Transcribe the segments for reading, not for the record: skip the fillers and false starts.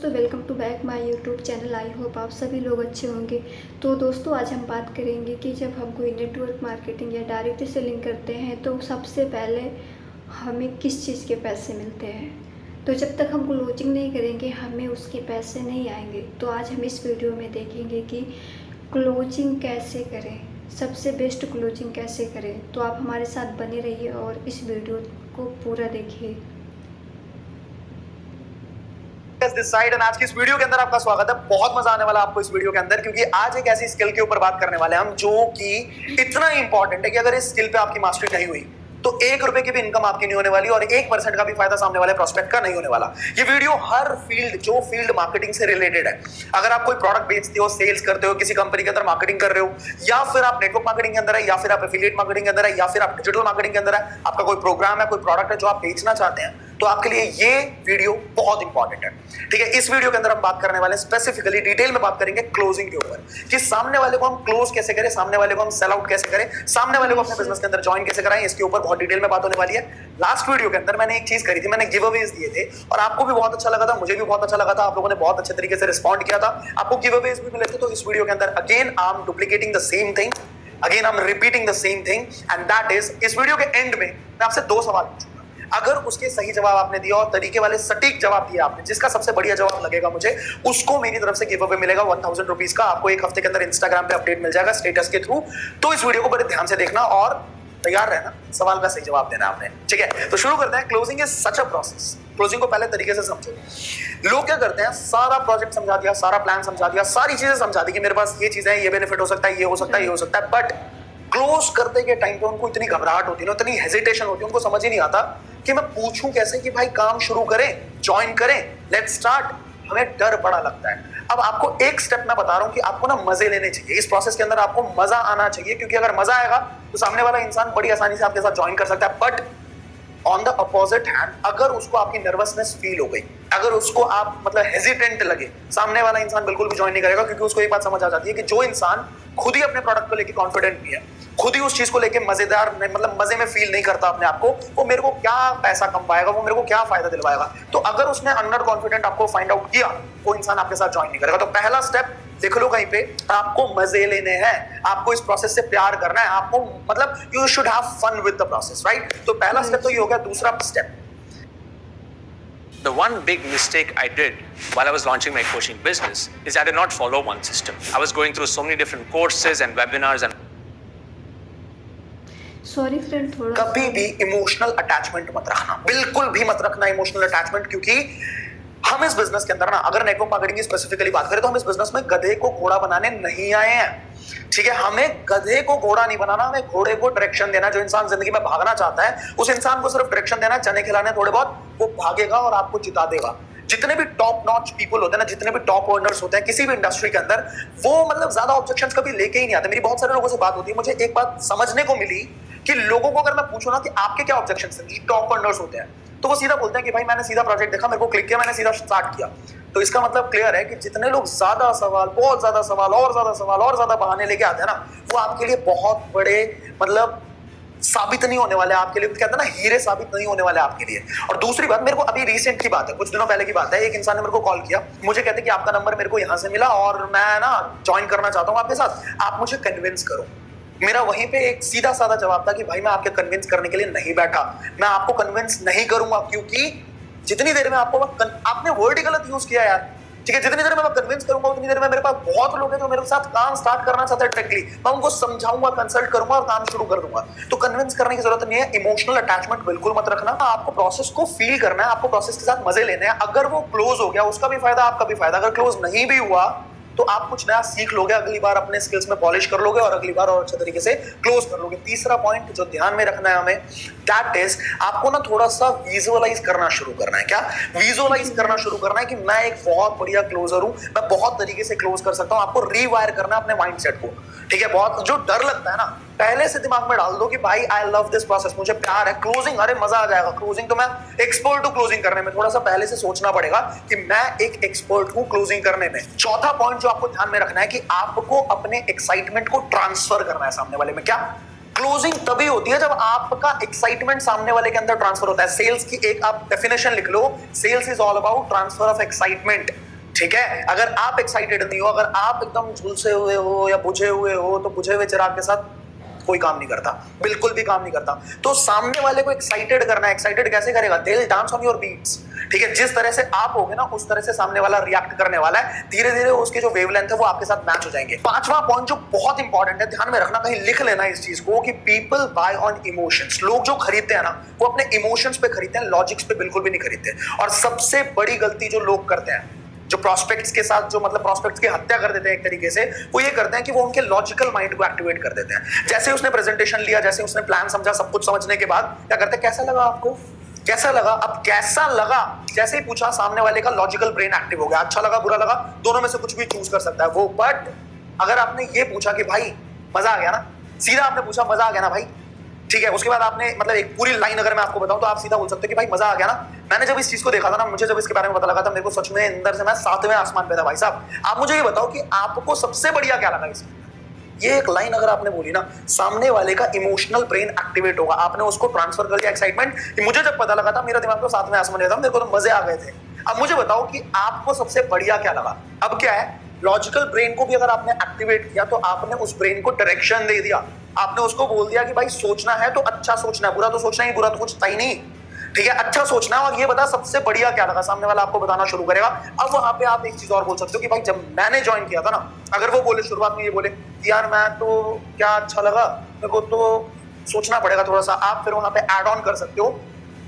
दोस्तों, welcome to back my YouTube channel. I hope आप सभी लोग अच्छे होंगे। तो दोस्तों, आज हम बात करेंगे कि जब हम कोई नेटवर्क मार्केटिंग या डायरेक्ट सेलिंग करते हैं तो सबसे पहले हमें किस चीज़ के पैसे मिलते हैं। तो जब तक हम क्लोजिंग नहीं करेंगे हमें उसके पैसे नहीं आएंगे। तो आज हम इस वीडियो में देखेंगे कि क्लोजिंग कैसे करें, सबसे बेस्ट क्लोजिंग कैसे करें। तो आप हमारे साथ बने रहिए और इस वीडियो को पूरा देखिए। दिस साइड एंड आज की इस वीडियो के अंदर आपका स्वागत है। बहुत मजा आने वाला आपको इस वीडियो के अंदर, क्योंकि आज एक ऐसी स्किल के ऊपर बात करने वाले हैं हम जो कि इतना इंपॉर्टेंट है कि अगर इस स्किल पे आपकी मास्टरी नहीं हुई तो 1 रुपए की भी इनकम आपकी नहीं होने वाली और 1% का भी फायदा सामने वाले प्रोस्पेक्ट का नहीं होने वाला। ये वीडियो हर फील्ड, जो फील्ड मार्केटिंग से रिलेटेड है, अगर आप कोई प्रोडक्ट बेचते हो, सेल्स करते हो, किसी कंपनी के अंदर मार्केटिंग कर रहे हो, या फिर आप नेटवर्क मार्केटिंग के अंदर है, या फिर आप एफिलिएट मार्केटिंग के अंदर है, या फिर आप डिजिटल मार्केटिंग के अंदर है, आपका कोई प्रोग्राम है, कोई प्रोडक्ट है जो आप बेचना चाहते हैं, तो आपके लिए ये वीडियो बहुत इंपॉर्टेंट है। ठीक है, इस वीडियो के अंदर हम बात करने वाले हैं, स्पेसिफिकली डिटेल में बात करेंगे क्लोजिंग के ऊपर, कि सामने वाले को हम क्लोज कैसे करें, सामने वाले को हम सेल आउट कैसे करें, सामने वाले को अपने बिजनेस के अंदर ज्वाइन कैसे कराएं। इसके ऊपर बहुत डिटेल में बात होने वाली है। लास्ट वीडियो के अंदर मैंने एक चीज करी थी, मैंने गिव अवेज दिए थे और आपको भी बहुत अच्छा लगा था, मुझे भी बहुत अच्छा लगा था, आप लोगों ने बहुत अच्छे तरीके से रिस्पॉन्ड किया था, आपको गिव अवेज भी मिले थे। तो इस वीडियो के अंदर again I am duplicating the same thing, again I am repeating the same thing, and that is, इस वीडियो के एंड में मैं आपसे 2 सवाल पूछूंगा। अगर उसके सही जवाब आपने दिया और तरीके वाले सटीक जवाब दिया आपने, जिसका सबसे बढ़िया जवाब लगेगा मुझे, उसको मेरी तरफ से गिव अवे मिलेगा 1000 रुपीज का। आपको 1 हफ्ते के अंदर इंस्टाग्राम पे अपडेट मिल जाएगा स्टेटस के थ्रू। तो इस वीडियो को बड़े ध्यान से देखना और तैयार रहना, सवाल का सही जवाब देना आपने। ठीक है, तो शुरू करते हैं। Closing is such a process. Closing को पहले तरीके से समझो। लोग क्या करते हैं, सारा प्रोजेक्ट समझा दिया, सारा प्लान समझा दिया, सारी चीजें समझा दी कि मेरे पास ये चीजें हैं, ये बेनिफिट हो सकता है, ये हो सकता है, ये हो सकता है, बट क्लोज करते के टाइम पे उनको इतनी घबराहट होती है, इतनी हेजिटेशन होती है, उनको समझ ही नहीं आता कि मैं पूछूं कैसे कि भाई काम शुरू करें, ज्वाइन करें, लेट्स स्टार्ट। हमें डर बड़ा लगता है। अब आपको एक स्टेप मैं बता रहा हूं कि आपको ना मजे लेने चाहिए इस प्रोसेस के अंदर, आपको मजा आना चाहिए, क्योंकि अगर मजा आएगा तो सामने वाला इंसान बड़ी आसानी से आपके साथ ज्वाइन कर सकता है। But on the opposite hand, अगर उसको आपकी नर्वसनेस फील हो गई, अगर उसको आप मतलब हेजिटेंट लगे, सामने वाला इंसान बिल्कुल भी ज्वाइन नहीं करेगा, क्योंकि उसको एक बात समझ आ जाती है कि जो इंसान खुद ही अपने प्रोडक्ट को लेकर कॉन्फिडेंट भी है, खुद ही उस चीज को लेके मजेदार मतलब मजे में फील नहीं करता अपने आप को, वो मेरे को क्या पैसा कमाएगा, वो मेरे को क्या फायदा दिलवाएगा। तो अगर उसने अंडर कॉन्फिडेंट आपको फाइंड आउट किया, वो इंसान आपके साथ ज्वाइन नहीं करेगा। तो पहला स्टेप लिख लो कहीं पे, आपको मजे लेने हैं, आपको इस प्रोसेस से प्यार करना है, आपको मतलब you should have fun with the process, right. तो पहला स्टेप तो ये हो गया। दूसरा step, The one big mistake I did while I was launching my coaching business is I did not follow one system. I was going through so many different courses and webinars and sorry friend, थोड़ा कभी भी emotional attachment मत रखना, बिल्कुल भी मत रखना emotional attachment, क्योंकि हम इस बिजनेस के अंदर ना, अगर नेटवर्क मार्केटिंग की स्पेसिफिकली बात करें तो हम इस बिजनेस में गधे को घोड़ा बनाने नहीं आए हैं। ठीक है, हमें गधे को घोड़ा नहीं बनाना, हमें घोड़े को डायरेक्शन देना। जो इंसान जिंदगी में भागना चाहता है, उस इंसान को सिर्फ डायरेक्शन देना, चने खिलाने थोड़े बहुत, वो भागेगा और आपको जिता देगा। जितने भी टॉप नॉच पीपल होते हैं ना, जितने भी टॉप अर्नर्स होते हैं किसी भी इंडस्ट्री के अंदर, वो मतलब ज्यादा ऑब्जेक्शंस कभी लेके ही नहीं आते। मेरी बहुत सारे लोगों से बात होती है, मुझे एक बात समझने को मिली कि लोगों को अगर मैं पूछूं ना कि आपके क्या ऑब्जेक्शंस हैं, जो टॉप अर्नर्स होते हैं, तो वो सीधा बोलते हैं कि भाई मैंने सीधा प्रोजेक्ट देखा, मेरे को क्लिक किया, मैंने सीधा स्टार्ट किया। तो इसका मतलब क्लियर है कि जितने लोग ज्यादा सवाल, बहुत ज्यादा सवाल और ज्यादा सवाल और ज्यादा बहाने लेके आते हैं ना, वो आपके लिए बहुत बड़े मतलब साबित नहीं होने वाले आपके लिए, कहते हैं ना हीरे साबित नहीं होने वाले आपके लिए। और दूसरी बात, मेरे को अभी रिसेंट की बात है, कुछ दिनों पहले की बात है, एक इंसान ने मेरे को कॉल किया, मुझे कहते कि आपका नंबर मेरे को यहाँ से मिला और मैं ना ज्वाइन करना चाहता हूँ आपके साथ, आप मुझे कन्विंस करो। मेरा वहीं पे एक सीधा साधा जवाब था कि भाई मैं आपके कन्विंस करने के लिए नहीं बैठा, मैं आपको कन्विंस नहीं करूंगा, क्योंकि जितनी देर में आपको आपने वर्ड ही गलत यूज किया यार। ठीक है, जितनी देर में मैं कन्विंस करूंगा उतनी देर में मेरे पास बहुत लोग हैं जो मेरे साथ काम स्टार्ट करना चाहते हैं डायरेक्टली, मैं उनको समझाऊंगा, कंसल्ट करूंगा और काम शुरू कर दूंगा। तो कन्विंस करने की जरूरत नहीं है, इमोशनल अटैचमेंट बिल्कुल मत रखना। आपको प्रोसेस को फील करना है, आपको प्रोसेस के साथ मजे लेने हैं। अगर वो क्लोज हो गया, उसका भी फायदा, आपका भी फायदा। अगर क्लोज नहीं भी हुआ तो आप कुछ नया सीख लोगे, अगली बार अपने स्किल्स में पॉलिश कर लोगे और अगली बार और अच्छे तरीके से क्लोज कर लोगे। तीसरा पॉइंट जो ध्यान में रखना है हमें, दैट इज, आपको ना थोड़ा सा विजुअलाइज करना शुरू करना है। क्या विजुअलाइज करना शुरू करना है कि मैं एक बहुत बढ़िया क्लोजर हूं, मैं बहुत तरीके से क्लोज कर सकता हूं। आपको रीवायर करना है अपने माइंडसेट को। ठीक है, बहुत जो डर लगता है ना, पहले से दिमाग में डाल दो कि भाई आई लव दिस प्रोसेस, मुझे प्यार है क्लोजिंग, अरे मजा आ जाएगा क्लोजिंग, तो मैं एक्सपर्ट हूं क्लोजिंग करने में। थोड़ा सा पहले से सोचना पड़ेगा कि मैं एक एक्सपर्ट हूं क्लोजिंग करने में। चौथा पॉइंट जो आपको ध्यान में रखना है कि आपको अपने एक्साइटमेंट को ट्रांसफर करना है सामने वाले में। क्या क्लोजिंग तभी होती है जब आपका एक्साइटमेंट सामने वाले के अंदर ट्रांसफर होता है। सेल्स की एक आप डेफिनेशन लिख लो, sales is all about transfer of excitement. ठीक है, अगर आप एक्साइटेड नहीं हो, अगर आप एकदम झुलसे हुए हो या बुझे हुए हो, तो बुझे हुए चिराग के साथ कोई काम नहीं करता, बिल्कुल भी काम नहीं करता। तो सामने वाले को एक्साइटेड करना है। एक्साइटेड कैसे करेगा? They will dance on your beats. ठीक है, जिस तरह से आप होगे ना, उस तरह से सामने वाला रिएक्ट करने वाला है। धीरे धीरे उसके जो वेवलेंथ है वो आपके साथ मैच हो जाएंगे। पांचवा पॉइंट जो बहुत इंपॉर्टेंट है, ध्यान में रखना, कहीं लिख लेना इस चीज को, कि पीपल बाय ऑन इमोशंस। लोग जो खरीदते हैं ना, वो अपने इमोशंस पे खरीदते हैं, लॉजिक्स पे बिल्कुल भी नहीं खरीदते। और सबसे बड़ी गलती जो लोग करते हैं, जो प्रोस्पेक्ट्स के साथ, जो मतलब प्रोस्पेक्ट्स की हत्या कर देते हैं एक तरीके से, वो ये करते हैं कि वो उनके लॉजिकल माइंड को एक्टिवेट कर देते हैं। जैसे उसने प्रेजेंटेशन लिया, जैसे उसने प्लान समझा, सब कुछ समझने के बाद क्या करते हैं? कैसा लगा आपको? कैसा लगा? अब कैसा लगा जैसे ही पूछा, सामने वाले का लॉजिकल ब्रेन एक्टिव हो गया। अच्छा लगा, बुरा लगा, दोनों में से कुछ भी चूज कर सकता है वो। बट अगर आपने ये पूछा कि भाई मजा आ गया ना, सीधा आपने पूछा मजा आ गया ना भाई, ठीक है, उसके बाद आपने मतलब एक पूरी लाइन अगर मैं आपको बताऊं तो आप सीधा बोल सकते हो कि भाई मजा आ गया ना। मैंने जब इस चीज को देखा था ना, मुझे जब इसके बारे में पता लगा था, मेरे को सच में अंदर से मैं 7वें आसमान पे था भाई साहब। आप मुझे ये बताओ कि आपको सबसे बढ़िया क्या लगा इसमें? ये एक लाइन अगर आपने बोली ना, सामने वाले का इमोशनल ब्रेन एक्टिवेट होगा। आपने उसको ट्रांसफर कर दिया एक्साइटमेंट कि मुझे जब पता लगा था, मेरा दिमाग तो 7वें आसमान में था, मेरे को तो मजे आ गए थे। अब मुझे बताओ कि आपको सबसे बढ़िया क्या लगा? अब क्या है, लॉजिकल ब्रेन को भी अगर आपने एक्टिवेट किया तो आपने उस ब्रेन को डायरेक्शन दे दिया। आपने उसको बोल दिया कि भाई सोचना है तो अच्छा सोचना है, बुरा तो सोचना ही, बुरा तो कुछ था ही नहीं। ठीक है, अच्छा सोचना है। और ये बता सबसे बढ़िया क्या लगा, सामने वाला आपको बताना शुरू करेगा। अब वहां पे आप एक चीज और बोल सकते हो कि भाई जब मैंने ज्वाइन किया था ना, अगर वो बोले शुरुआत में ये बोले कि यार मैं तो क्या अच्छा लगा, मेरे को तो सोचना पड़ेगा थोड़ा सा, आप फिर वहां पे ऐड ऑन कर सकते हो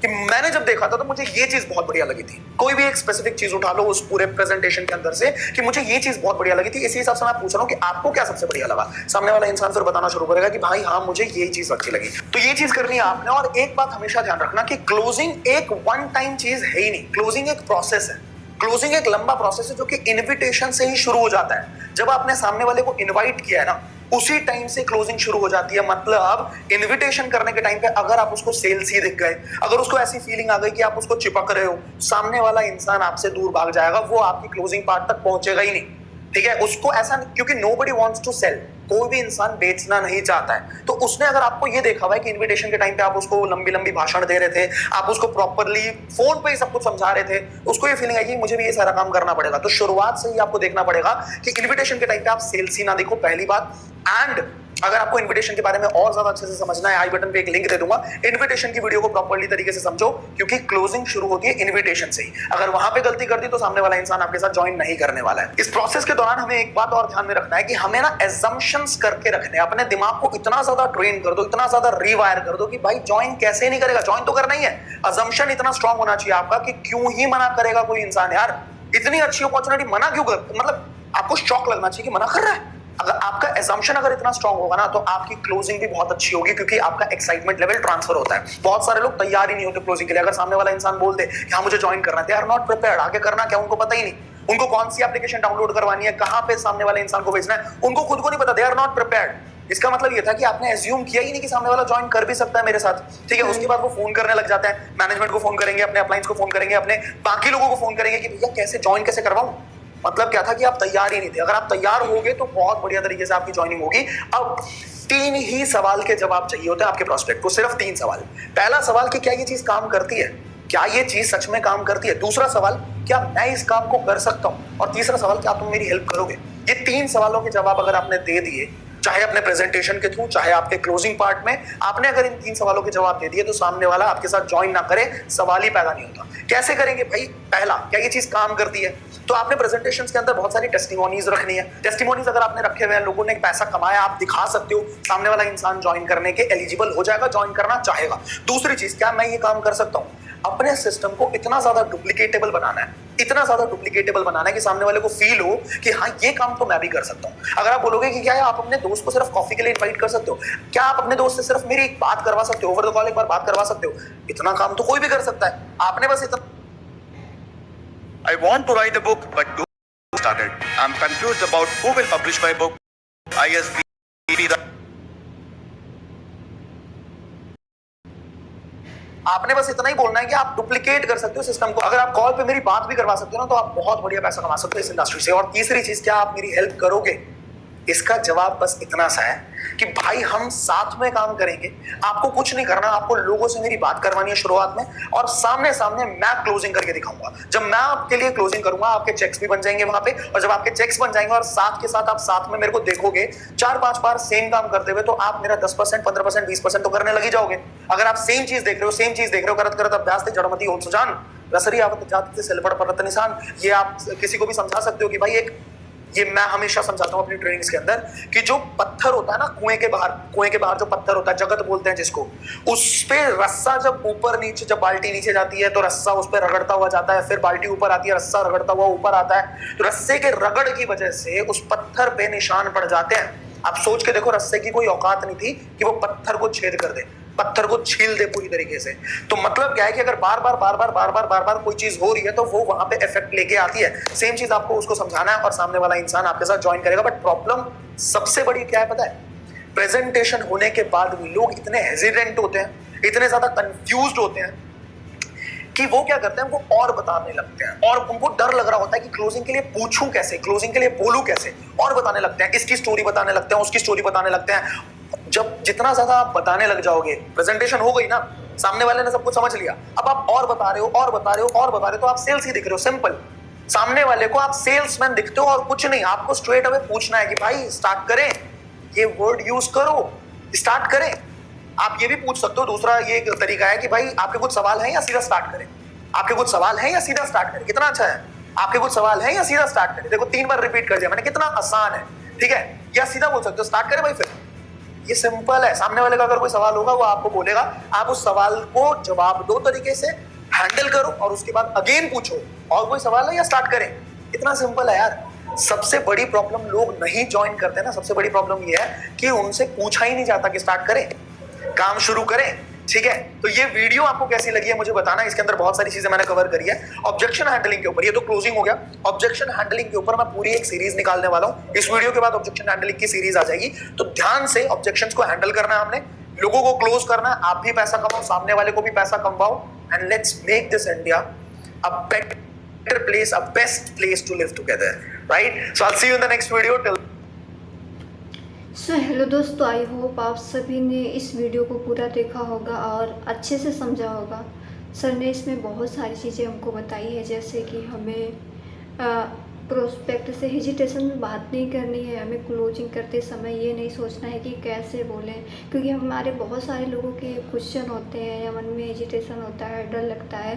कि मैंने जब देखा था तो मुझे ये चीज बहुत बढ़िया लगी थी। कोई भी एक स्पेसिफिक चीज उठा लो उस पूरे प्रेजेंटेशन के अंदर से कि मुझे ये चीज बहुत बढ़िया लगी थी। इसी हिसाब से मैं पूछ रहा हूँ कि आपको क्या सबसे बढ़िया लगा। सामने वाला इंसान फिर बताना शुरू करेगा कि भाई हाँ मुझे ये चीज अच्छी लगी। तो ये चीज करनी है आपने। और एक बात हमेशा ध्यान रखना कि क्लोजिंग एक वन टाइम चीज है ही नहीं, क्लोजिंग एक प्रोसेस है। क्लोजिंग एक लंबा प्रोसेस है जो कि इन्विटेशन से ही शुरू हो जाता है। जब आपने सामने वाले को इन्वाइट किया है ना, उसी टाइम से क्लोजिंग शुरू हो जाती है। मतलब इनविटेशन करने के टाइम पे अगर आप उसको सेल्स ही दिख गए, अगर उसको ऐसी फीलिंग आ गई कि आप उसको चिपक रहे हो, सामने वाला इंसान आपसे दूर भाग जाएगा, वो आपकी क्लोजिंग पार्ट तक पहुंचेगा ही नहीं। ठीक है, उसको ऐसा, क्योंकि नोबडी वांट्स टू सेल, कोई भी इंसान बेचना नहीं चाहता है। तो उसने अगर आपको ये देखा हुआ है कि इनविटेशन के टाइम पे आप उसको लंबी लंबी भाषण दे रहे थे, आप उसको प्रॉपर्ली फोन पे ही सब कुछ समझा रहे थे, उसको ये फीलिंग है कि मुझे भी ये सारा काम करना पड़ेगा। तो शुरुआत से ही आपको देखना पड़ेगा कि इनविटेशन के टाइम पे आप सेल्स ही ना देखो, पहली बात। एंड अगर आपको इनविटेशन के बारे में और ज्यादा अच्छे से समझना है, आई बटन पे एक लिंक दे दूंगा, इनविटेशन की वीडियो को प्रॉपर्ली तरीके से समझो, क्योंकि क्लोजिंग शुरू होती है इनविटेशन से ही। अगर वहां पे गलती कर दी तो सामने वाला इंसान आपके साथ ज्वाइन नहीं करने वाला है। इस प्रोसेस के दौरान हमें एक बात और ध्यान में रखना है कि हमें ना एजम्पशंस करके रखने हैं। अपने दिमाग को इतना ज्यादा ट्रेन कर दो, इतना ज्यादा रिवायर कर दो कि भाई ज्वाइन कैसे नहीं करेगा, ज्वाइन तो करना ही है। अजम्पशन इतना स्ट्रांग होना चाहिए आपका कि क्यों ही मना करेगा कोई इंसान, यार इतनी अच्छी अपॉर्चुनिटी मना क्यों कर, मतलब आपको शॉक लगना चाहिए कि मना कर रहा है। अगर आपका assumption अगर इतना स्ट्रांग होगा ना, तो आपकी क्लोजिंग भी बहुत अच्छी होगी, क्योंकि आपका एक्साइटमेंट लेवल ट्रांसफर होता है। बहुत सारे लोग तैयार ही नहीं होते क्लोजिंग के लिए। अगर सामने वाला इंसान बोल दे कि हाँ मुझे ज्वाइन करना है, दे आर नॉट प्रिपेयर्ड। आगे करना क्या उनको पता ही नहीं, उनको कौन सी एप्लीकेशन डाउनलोड करवानी है, कहां पे सामने वाले इंसान को भेजना है, उनको खुद को नहीं पता। They are not prepared. इसका मतलब ये था कि आपने एज्यूम किया ही नहीं कि सामने वाला ज्वाइन कर भी सकता है मेरे साथ। ठीक है, उसके बाद वो फोन करने लग जाते हैं, मैनेजमेंट को फोन करेंगे, अपने अपलाइंस को फोन करेंगे, अपने बाकी लोगों को फोन करेंगे कि भैया कैसे ज्वाइन कैसे करवाऊं। मतलब क्या था कि आप तैयार ही नहीं थे। अगर आप तैयार होगे तो बहुत बढ़िया तरीके से आपकी ज्वाइनिंग होगी। अब 3 ही सवाल के जवाब चाहिए होते हैं आपके प्रोस्पेक्ट को, सिर्फ 3 सवाल। पहला सवाल कि क्या ये चीज काम करती है, क्या ये चीज सच में काम करती है। दूसरा सवाल, क्या मैं इस काम को कर सकता हूं। और तीसरा सवाल, क्या तुम मेरी हेल्प करोगे। ये 3 सवालों के जवाब अगर आपने दे दिए, चाहे अपने प्रेजेंटेशन के थ्रू, चाहे आपके क्लोजिंग पार्ट में, आपने अगर इन 3 सवालों के जवाब दे दिए, तो सामने वाला आपके साथ ज्वाइन ना करे, सवाल ही पैदा नहीं होता। कैसे करेंगे भाई? पहला, क्या ये चीज काम करती है। तो आपने प्रेजेंटेशन के अंदर बहुत सारी टेस्टिमोनीज रखनी है। टेस्टिमोनीज अगर आपने रखे हुए हैं, लोगों ने पैसा कमाया, आप दिखा सकते हो, सामने वाला इंसान ज्वाइन करने के एलिजिबल हो जाएगा, ज्वाइन करना चाहेगा। दूसरी चीज, क्या मैं ये काम कर सकता हूँ। अपने सिस्टम को इतना ज्यादा डुप्लीकेटेबल बनाना है, इतना ज्यादा डुप्लीकेटेबल बनाना है कि सामने वाले को फील हो कि हाँ ये काम तो मैं भी कर सकता हूँ। अगर आप बोलोगे कि क्या है, आप अपने दोस्त को सिर्फ कॉफी के लिए इनवाइट कर सकते हो, क्या आप अपने दोस्त से सिर्फ मेरी एक बात करवा सकते हो, ओवर द कॉल एक बार बात करवा सकते हो, इतना काम तो कोई भी कर सकता है। आपने बस इतना I want to write a book, but do started. I'm confused about who will publish my book. ISBN. आपने बस इतना ही बोलना है कि आप डुप्लीकेट कर सकते हो सिस्टम को। अगर आप कॉल पे मेरी बात भी करवा सकते हो ना, तो आप बहुत बढ़िया पैसा कमा सकते हो इस इंडस्ट्री से। और तीसरी चीज, क्या आप मेरी हेल्प करोगे। इसका जवाब बस इतना सा है कि भाई हम साथ में काम करेंगे, आपको कुछ नहीं करना, आपको लोगों से मेरी बात करवानी है शुरुआत में, और सामने सामने मैं क्लोजिंग करके दिखाऊंगा। जब मैं आपके लिए क्लोजिंग करूंगा, आपके चेक्स भी बन जाएंगे वहां पे, और जब आपके चेक्स बन जाएंगे और साथ के साथ आप साथ में मेरे को देखोगे 4-5 बार सेम काम करते हुए, तो आप मेरा 10%, 15%, 20% तो करने लगी जाओगे। अगर आप सेम चीज देख रहे हो, करत करत अभ्यास थे जड़मती हो सुजान, रसरी आवत जाति से सिलबड़ परत निशान। ये आप किसी को भी समझा सकते हो कि भाई ये मैं हमेशा समझाता हूं अपनी ट्रेनिंग्स के अंदर कि जो पत्थर होता है ना कुएं के बाहर जो पत्थर होता है, जगत बोलते हैं जिसको, उस पे रस्सा जब ऊपर नीचे, जब बाल्टी नीचे जाती है तो रस्सा उस पे रगड़ता हुआ जाता है, फिर बाल्टी ऊपर आती है, रस्सा रगड़ता हुआ ऊपर आता है, तो रस्से के रगड़ की वजह से उस पत्थर पे निशान पड़ जाते हैं। आप सोच के देखो, रस्से की कोई औकात नहीं थी कि वो पत्थर को छेद कर दे, पत्थर को छील दे पूरी तरीके से। तो मतलब क्या है कि अगर बार बार कोई चीज हो रही है तो वो वहां पे इफेक्ट लेके आती है। सेम चीज आपको उसको समझाना है और सामने वाला इंसान आपके साथ ज्वाइन करेगा। बट प्रॉब्लम सबसे बड़ी क्या है पता है? प्रेजेंटेशन होने के बाद भी लोग इतने हेजिटेंट होते हैं, इतने ज्यादा कंफ्यूज्ड होते हैं कि वो क्या करते हैं, उनको और बताने लगते हैं, और उनको डर लग रहा होता है कि क्लोजिंग के लिए पूछूं कैसे, क्लोजिंग के लिए बोलूं कैसे, और बताने लगते हैं, इसकी स्टोरी बताने लगते हैं, उसकी स्टोरी बताने लगते हैं। जब जितना ज्यादा आप बताने लग जाओगे, प्रेजेंटेशन हो गई ना, सामने वाले ने सब कुछ समझ लिया, अब आप और बता रहे हो, तो आप सेल्स ही दिख रहे हो। सिंपल, सामने वाले को आप सेल्समैन दिखते हो और कुछ नहीं। आपको स्ट्रेट अवे पूछना है कि भाई स्टार्ट करें, ये वर्ड यूज करो, स्टार्ट करें। आप ये भी पूछ सकते हो, दूसरा ये तरीका है कि भाई आपके कुछ सवाल हैं या सीधा स्टार्ट करें, आपके कुछ सवाल हैं या सीधा स्टार्ट करें। कितना अच्छा है, आपके कुछ सवाल हैं या सीधा स्टार्ट करें। देखो 3 बार रिपीट कर दिया मैंने, कितना आसान है, ठीक है। या सीधा बोल सकते हो स्टार्ट करें भाई, फिर ये सिंपल है। सामने वाले का अगर कोई सवाल होगा वो आपको बोलेगा, आप उस सवाल को जवाब दो तरीके से, हैंडल करो, और उसके बाद अगेन पूछो और कोई सवाल है या स्टार्ट करें। इतना सिंपल है यार। सबसे बड़ी प्रॉब्लम लोग नहीं ज्वाइन करते ना, सबसे बड़ी प्रॉब्लम ये है कि उनसे पूछा ही नहीं जाता कि स्टार्ट करें, काम शुरू करें, ठीक है। तो ये वीडियो आपको कैसी लगी है मुझे बताना। इसके अंदर बहुत सारी चीजें मैंने कवर करी है। ऑब्जेक्शन हैंडलिंग के ऊपर, ये तो क्लोजिंग हो गया, ऑब्जेक्शन हैंडलिंग के ऊपर मैं पूरी एक सीरीज निकालने वाला हूं। इस वीडियो के बाद ऑब्जेक्शन हैंडलिंग की सीरीज आ जाएगी। तो ध्यान से ऑब्जेक्शंस को हैंडल करना है, हमने लोगों को क्लोज करना है। आप भी पैसा कमाओ, सामने वाले को भी पैसा कमाओ, and let's make this India a better place, a best place to live together, right? So I will see you in the next video. Till so hello दोस्तों, आई होप आप सभी ने इस वीडियो को पूरा देखा होगा और अच्छे से समझा होगा। सर ने इसमें बहुत सारी चीज़ें हमको बताई है, जैसे कि हमें प्रोस्पेक्ट से हेजिटेशन में बात नहीं करनी है, हमें क्लोजिंग करते समय ये नहीं सोचना है कि कैसे बोलें, क्योंकि हमारे बहुत सारे लोगों के क्वेश्चन होते हैं या मन में हेजिटेशन होता है, डर लगता है।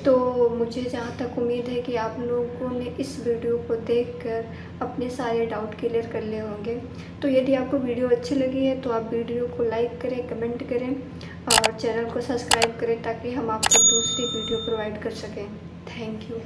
तो मुझे जहाँ तक उम्मीद है कि आप लोगों ने इस वीडियो को देखकर अपने सारे डाउट क्लियर कर लिए होंगे। तो यदि आपको वीडियो अच्छी लगी है तो आप वीडियो को लाइक करें, कमेंट करें और चैनल को सब्सक्राइब करें, ताकि हम आपको दूसरी वीडियो प्रोवाइड कर सकें। Thank you.